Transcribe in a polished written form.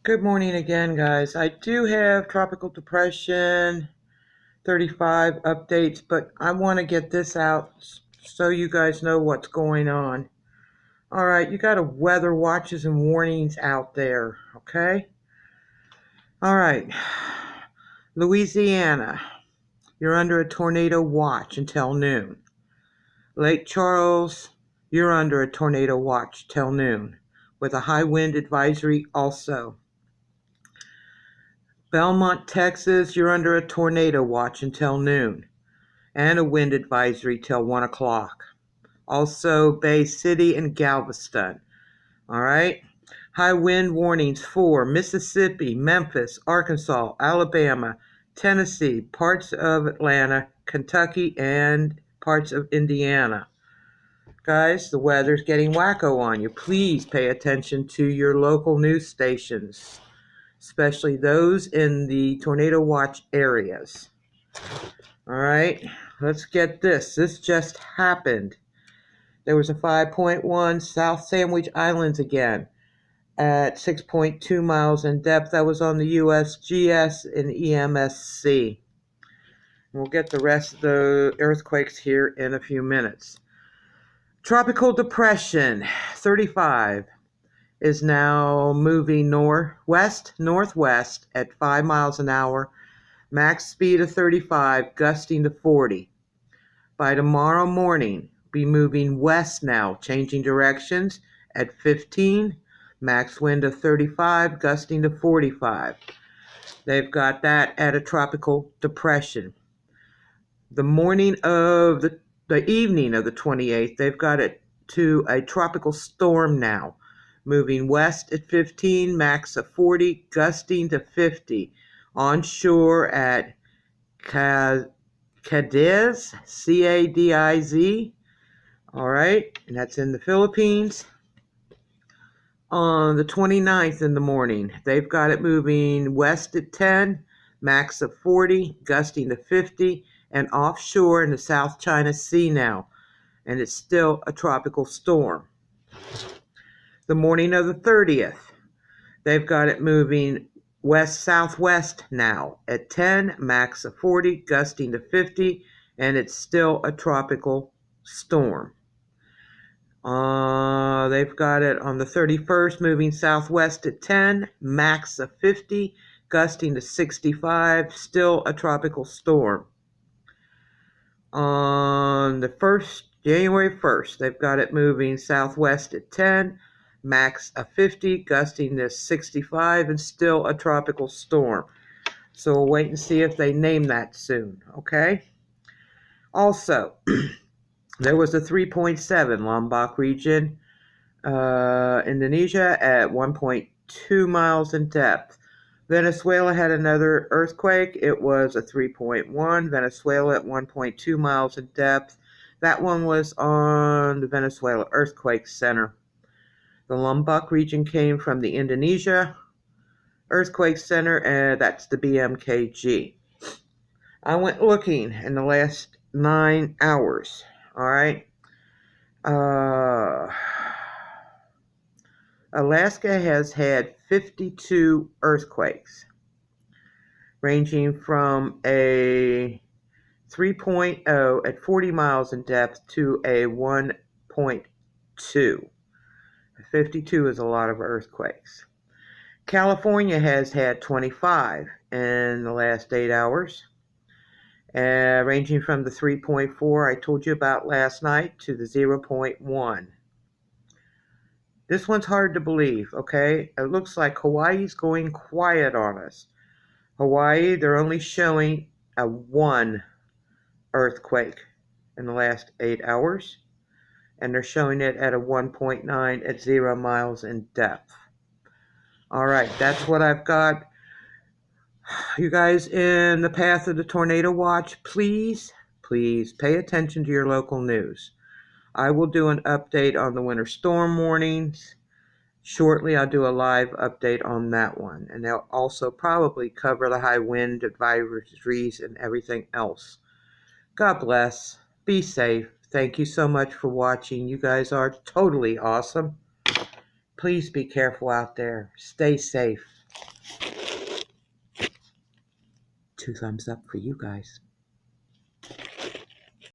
Good morning again, guys. I do have Tropical Depression 35 updates, but I want to get this out so you guys know what's going on. All right, you got a weather watches and warnings out there, okay? All right, Louisiana, you're under a tornado watch until noon. Lake Charles, you're under a tornado watch till noon, with a high wind advisory also. Belmont, Texas, you're under a tornado watch until noon and a wind advisory till 1 o'clock. Also, Bay City and Galveston. All right. High wind warnings for Mississippi, Memphis, Arkansas, Alabama, Tennessee, parts of Atlanta, Kentucky, and parts of Indiana. Guys, the weather's getting wacko on you. Please pay attention to your local news stations, especially those in the tornado watch areas. All right, let's get this. This just happened. There was a 5.1 South Sandwich Islands again at 6.2 miles in depth. That was on the USGS and EMSC. We'll get the rest of the earthquakes here in a few minutes. Tropical Depression 35 is now moving northwest at 5 miles an hour, max speed of 35, gusting to 40. By tomorrow morning, be moving west now, changing directions at 15, max wind of 35, gusting to 45. They've got that at a tropical depression. The evening of the 28th, they've got it to a tropical storm now, moving west at 15, max of 40, gusting to 50. Onshore at Cadiz, Cadiz. All right, and that's in the Philippines. On the 29th in the morning, they've got it moving west at 10, max of 40, gusting to 50, and offshore in the South China Sea now, and it's still a tropical storm. The morning of the 30th, they've got it moving west-southwest now at 10, max of 40, gusting to 50, and it's still a tropical storm. They've got it on the 31st moving southwest at 10, max of 50, gusting to 65, still a tropical storm. On the January 1st, they've got it moving southwest at 10, max of 50, gusting to 65, and still a tropical storm. So we'll wait and see if they name that soon, okay? Also, there was a 3.7 Lombok region, Indonesia at 1.2 miles in depth. Venezuela had another earthquake. It was a 3.1. Venezuela at 1.2 miles in depth. That one was on the Venezuela Earthquake Center. The Lombok region came from the Indonesia Earthquake Center, and that's the BMKG. I went looking in the last 9 hours. All right. Alaska has had 52 earthquakes, ranging from a 3.0 at 40 miles in depth to a 1.2. 52 is a lot of earthquakes. California has had 25 in the last 8 hours, ranging from the 3.4 I told you about last night to the 0.1. This one's hard to believe, okay? It looks like Hawaii's going quiet on us. Hawaii, they're only showing a 1 earthquake in the last 8 hours, and they're showing it at a 1.9 at 0 miles in depth. All right, that's what I've got. You guys in the path of the tornado watch, please pay attention to your local news. I will do an update on the winter storm warnings. Shortly, I'll do a live update on that one. And they'll also probably cover the high wind advisories and everything else. God bless. Be safe. Thank you so much for watching. You guys are totally awesome. Please be careful out there. Stay safe. 2 thumbs up for you guys.